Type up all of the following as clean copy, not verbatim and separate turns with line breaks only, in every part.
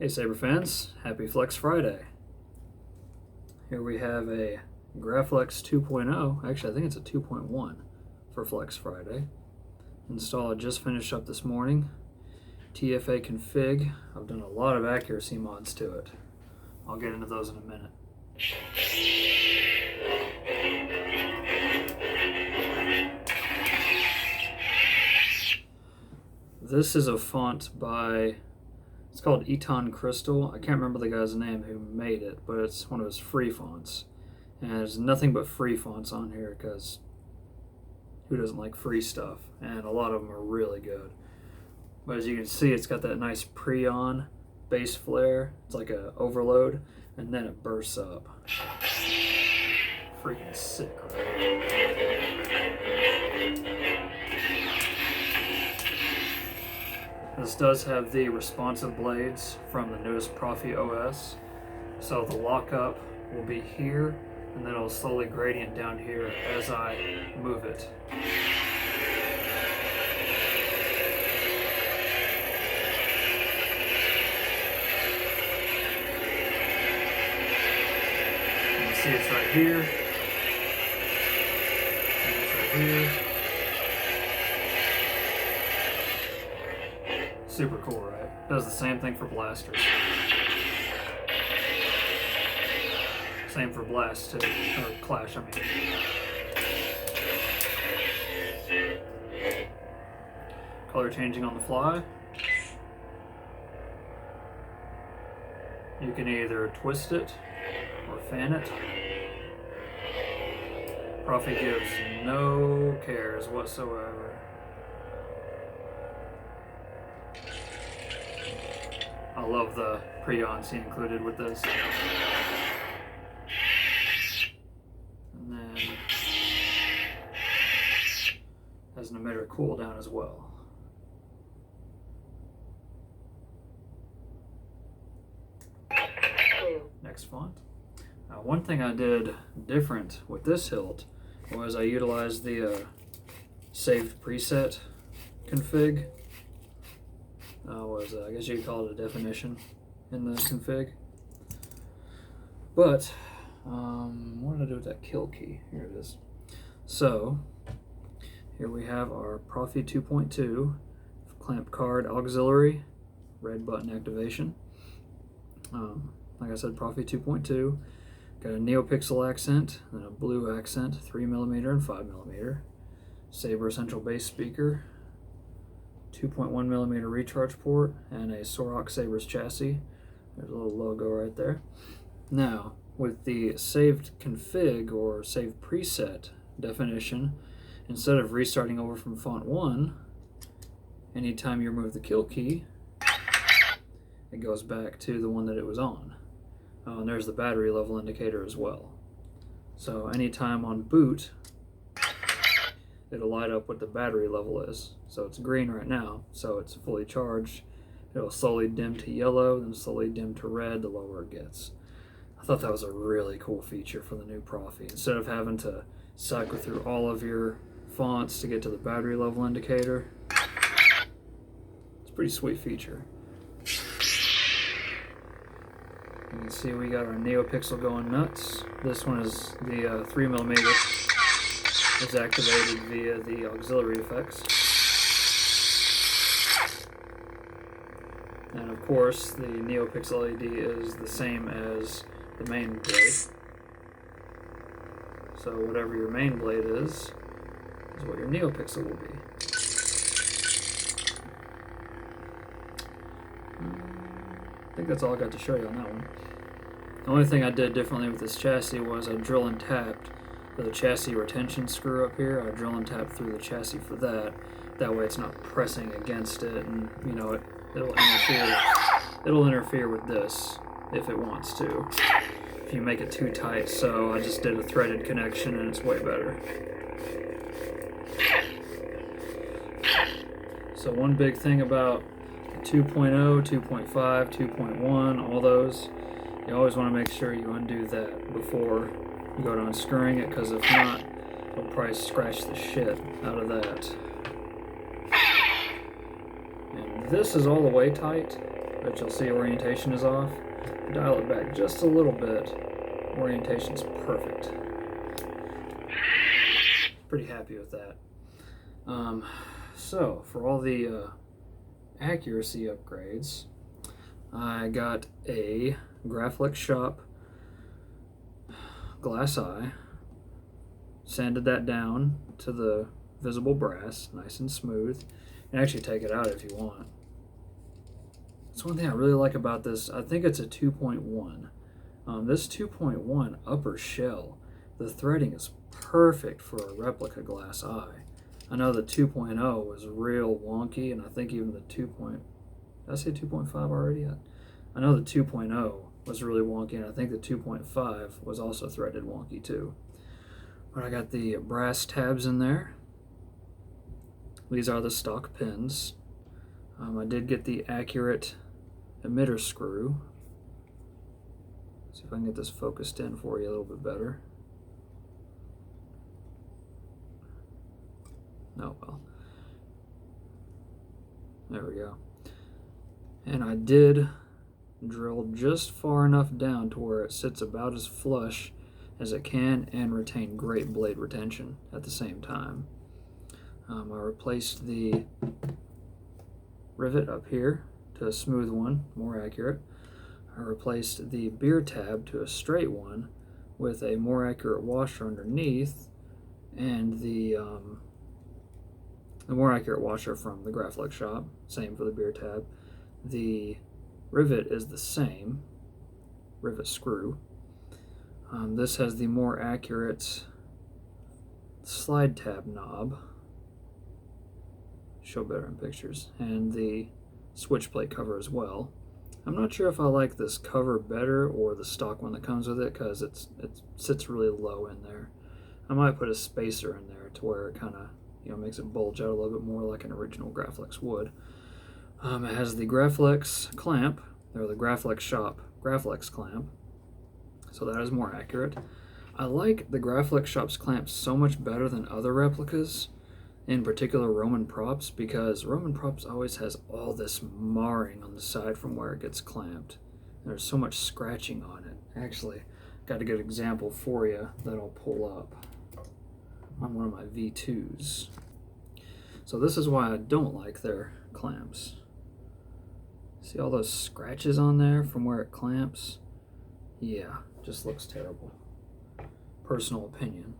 Hey Saber fans, happy Flex Friday. Here we have a graflex 2.0, actually I think it's a 2.1 for Flex Friday. Install it just finished up this morning. TFA config, I've done a lot of accuracy mods to it. I'll get into those in a minute. This is a font by, it's called Eton Crystal. I can't remember the guy's name who made it, but it's one of his free fonts. And there's nothing but free fonts on here because who doesn't like free stuff? And a lot of them are really good. But as you can see, it's got that nice pre-on base flare. It's like an overload, and then it bursts up. Freaking sick, right? This does have the responsive blades from the newest Proffie OS. So the lockup will be here, and then it'll slowly gradient down here as I move it. You can see it's right here, and it's right here. Super cool, right? Does the same thing for blasters. Same for blast too, or clash, I mean. Color changing on the fly. You can either twist it or fan it. Proffie gives no cares whatsoever. I love the pre-ons he included with this. And then has an emitter cooldown as well. Next font. One thing I did different with this hilt was I utilized the saved preset config. I guess you could call it a definition in the config. But what did I do with that kill key? Here it is. So here we have our Proffie 2.2 clamp card auxiliary red button activation. Like I said, Proffie 2.2 got a npxl accent and a blue accent, 3mm and 5mm. Saber central bass speaker. 2.1mm recharge port, and a Soroc Sabers chassis. There's a little logo right there. Now, with the saved config or saved preset definition, instead of restarting over from font 1, anytime you remove the kill key, it goes back to the one that it was on. Oh, and there's the battery level indicator as well. So anytime on boot, it'll light up what the battery level is. So it's green right now, so it's fully charged. It'll slowly dim to yellow, then slowly dim to red the lower it gets. I thought that was a really cool feature for the new Proffie. Instead of having to cycle through all of your fonts to get to the battery level indicator, it's a pretty sweet feature. You can see we got our npxl going nuts. This one is the 3mm. Is activated via the auxiliary effects. And of course, the npxl LED is the same as the main blade. So whatever your main blade is what your npxl will be. I think that's all I got to show you on that one. The only thing I did differently with this chassis was I drill and tapped the chassis retention screw up here. I drill and tap through the chassis for that. That way it's not pressing against it, and you know it'll interfere. It'll interfere with this if it wants to. If you make it too tight, so I just did a threaded connection and it's way better. So one big thing about 2.0, 2.5, 2.1, all those, you always want to make sure you undo that before you go to unscrewing it, because if not, it'll probably scratch the shit out of that. And this is all the way tight, but you'll see orientation is off. Dial it back just a little bit. Orientation's perfect. Pretty happy with that. So for all the accuracy upgrades, I got a graflex shop glass eye, sanded that down to the visible brass, nice and smooth. And actually take it out if you want. That's one thing I really like about this. I think it's a 2.1. This 2.1 upper shell, the threading is perfect for a replica glass eye. I know the 2.0 was real wonky, and I think even the 2. Did I say 2.5 already? I know the 2.0 was really wonky, and I think the 2.5 was also threaded wonky too. But I got the brass tabs in there. These are the stock pins. I did get the accurate emitter screw. See if I can get this focused in for you a little bit better. Oh well. There we go. And I did drill just far enough down to where it sits about as flush as it can and retain great blade retention at the same time. I replaced the rivet up here to a smooth one, more accurate. I replaced the beer tab to a straight one with a more accurate washer underneath, and the more accurate washer from the graflex shop, same for the beer tab. The rivet is the same, rivet screw. This has the more accurate slide tab knob, show better in pictures, and the switch plate cover as well. I'm not sure if I like this cover better or the stock one that comes with it, because it sits really low in there. I might put a spacer in there to where it kind of makes it bulge out a little bit more like an original graflex would. It has the graflex clamp, or the graflex shop graflex clamp, so that is more accurate. I like the graflex shop's clamp so much better than other replicas, in particular Roman props, because Roman props always has all this marring on the side from where it gets clamped. There's so much scratching on it. Actually, got a good example for you that I'll pull up on one of my V2s. So this is why I don't like their clamps. See all those scratches on there from where it clamps? Yeah, just looks terrible. Personal opinion.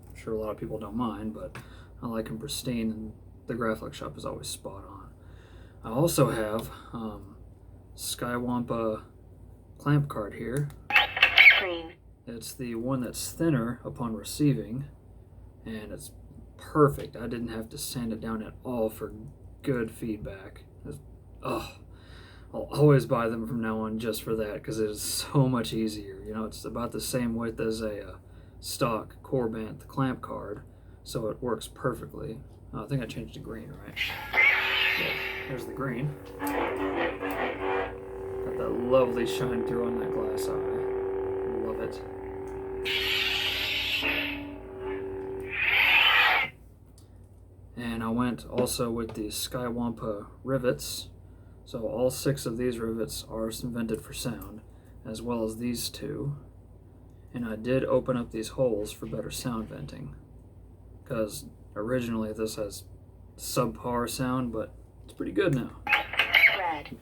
I'm sure a lot of people don't mind, but I like them pristine, and the graflex shop is always spot on. I also have Skywampa clamp card here.
Green.
It's the one that's thinner upon receiving, and it's perfect. I didn't have to sand it down at all for good feedback. I'll always buy them from now on just for that, because it is so much easier. It's about the same width as a stock Korbanth clamp card, so it works perfectly. I think I changed to green, right? Yeah, there's the green. Got that lovely shine through on that glass eye. Love it. And I went also with the Skywampa rivets. So all 6 of these rivets are vented for sound, as well as these 2. And I did open up these holes for better sound venting, because originally this has subpar sound, but it's pretty good now.
Red.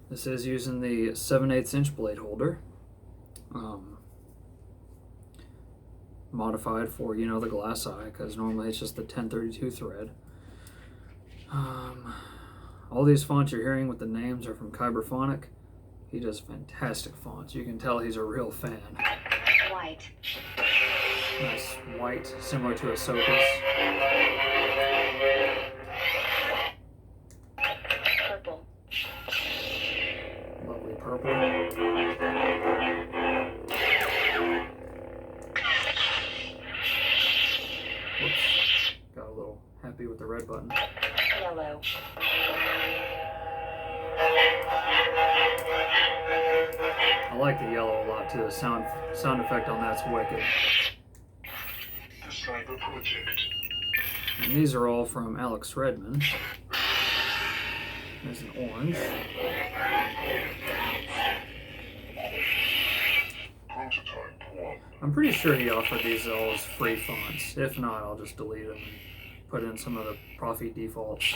This is using the 7/8 inch blade holder, modified for the glass eye, because normally it's just the 1032 thread. All these fonts you're hearing with the names are from Korbanth. He does fantastic fonts. You can tell he's a real fan.
White.
Nice white, similar to Ahsoka's.
Purple.
Lovely purple. Whoops. Got a little happy with the red button.
Yellow.
I like like the yellow a lot too. The sound effect on that's wicked.
The Cyber Project.
And these are all from Alex Redmond. There's an orange.
Prototype 1.
I'm pretty sure he offered these all as free fonts. If not, I'll just delete them and put in some of the Proffie defaults.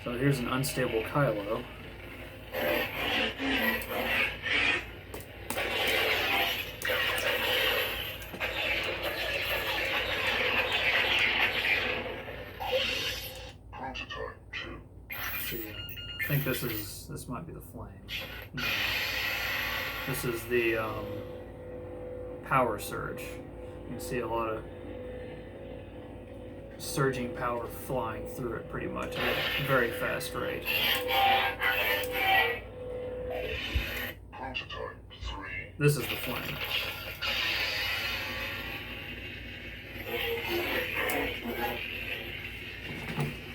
So here's an unstable Kylo.
Prototype 2.
Let's see, I think this might be the flame. No. This is the power surge. You can see a lot of surging power flying through it pretty much at a very fast rate.
Prototype 3.
This is the flame.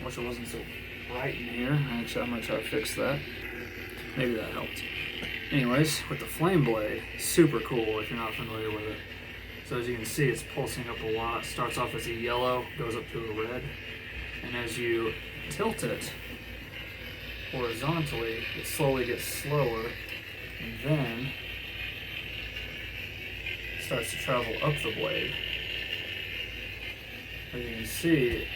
Wish it wasn't so bright in here. Actually, I'm gonna try to fix that. Maybe that helped. Anyways, with the flame blade, super cool if you're not familiar with it. So as you can see, it's pulsing up a lot. Starts off as a yellow, goes up to a red. And as you tilt it horizontally, it slowly gets slower. And then it starts to travel up the blade. As you can see,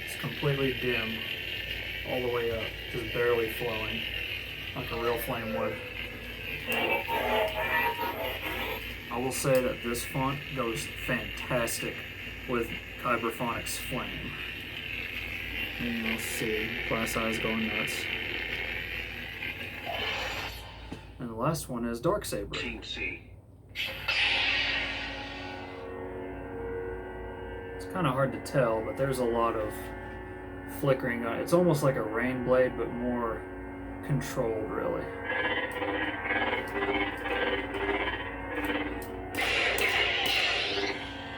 it's completely dim all the way up, just barely flowing, like a real flame would. I will say that this font goes fantastic with Kyberphonic's Flame. And you'll see Glass Eyes going nuts. And the last one is Darksaber.
Team C.
It's kind of hard to tell, but there's a lot of flickering on it. It's almost like a rain blade, but more controlled, really.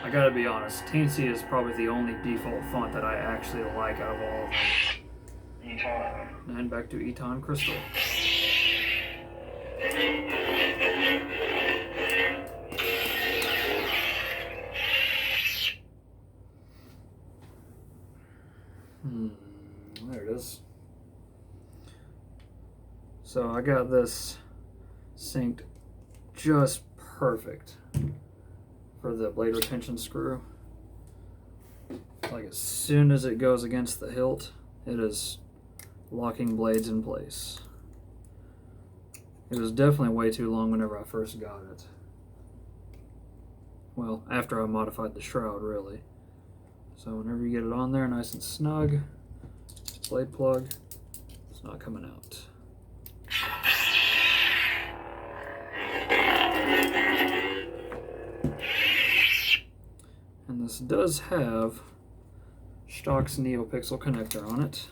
I gotta be honest, Teensy is probably the only default font that I actually like out of all of them.
Eton.
And back to Eton Crystal. There it is. So I got this synced just perfect for the blade retention screw. Like as soon as it goes against the hilt, it is locking blades in place. It was definitely way too long whenever I first got it. Well, after I modified the shroud, really. So whenever you get it on there nice and snug, blade plug, it's not coming out. And this does have Shtok's NeoPixel connector on it.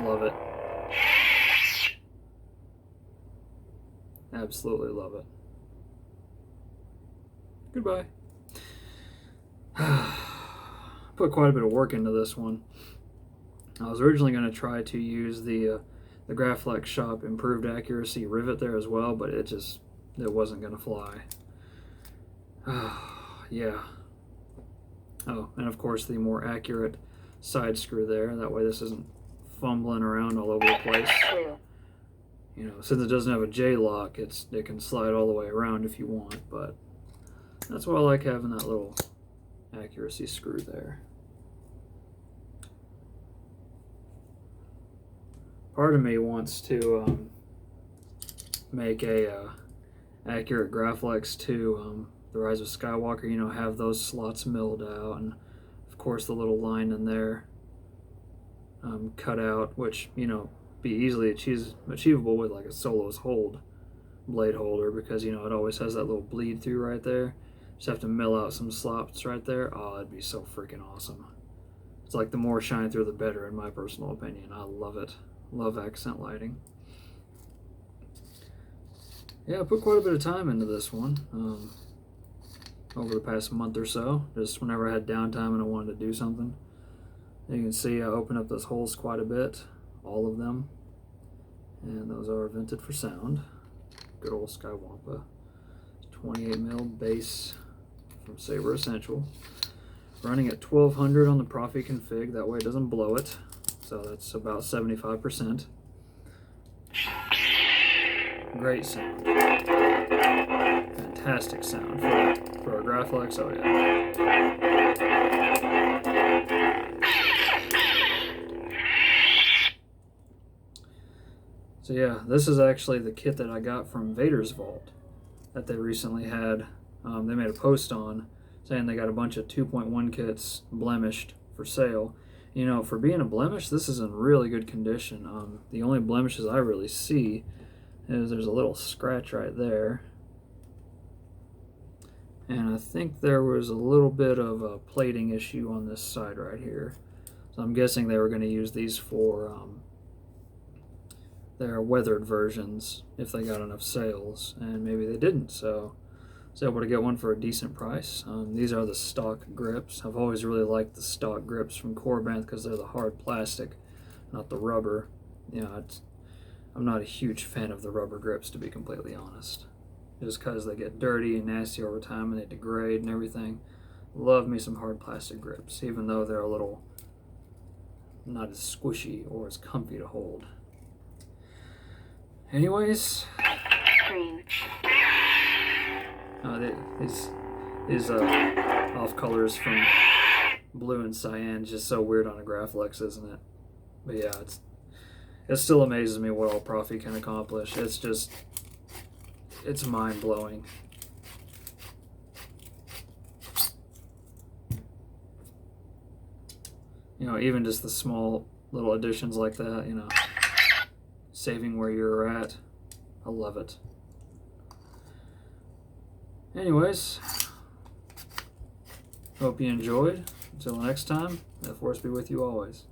Love it. Absolutely love it. Goodbye. Put quite a bit of work into this one. I was originally going to try to use the graflex shop improved accuracy rivet there as well, but it wasn't going to fly. Yeah. Oh, and of course the more accurate side screw there. That way this isn't fumbling around all over the place. You know, since it doesn't have a J-lock, it can slide all the way around if you want, but that's why I like having that little accuracy screw there. Part of me wants to make a accurate graflex to the Rise of Skywalker, you know, have those slots milled out, and of course the little line in there cut out, which, you know, be easily achievable with like a Solo's hold blade holder, because, you know, it always has that little bleed through right there. Just have to mill out some slots right there. Oh, that'd be so freaking awesome. It's like the more shine through the better, in my personal opinion. I love it. Love accent lighting. Yeah, I put quite a bit of time into this one over the past month or so, just whenever I had downtime and I wanted to do something. You can see I open up those holes quite a bit, all of them, and those are vented for sound. Good old Skywampa. 28mm base from Saber Essential. Running at 1200 on the Proffie config, that way it doesn't blow it. So that's about 75%. Great sound. Fantastic sound for a graflex, oh yeah. So yeah, this is actually the kit that I got from Vader's Vault that they recently had. They made a post on saying they got a bunch of 2.1 kits blemished for sale. You know, for being a blemish, this is in really good condition. The only blemishes I really see is there's a little scratch right there. And I think there was a little bit of a plating issue on this side right here. So I'm guessing they were going to use these for their weathered versions if they got enough sales, and maybe they didn't, so I was able to get one for a decent price. These are the stock grips. I've always really liked the stock grips from Korbanth because they're the hard plastic, not the rubber. You know, I'm not a huge fan of the rubber grips, to be completely honest, just because they get dirty and nasty over time and they degrade and everything. Love me some hard plastic grips, even though they're a little not as squishy or as comfy to hold. Anyways,
Green.
these off colors from blue and cyan is just so weird on a graflex, isn't it? But yeah, it still amazes me what all Proffie can accomplish. It's mind blowing. You know, even just the small little additions like that, you know, saving where you're at. I love it. Anyways, hope you enjoyed. Until next time, may the force be with you always.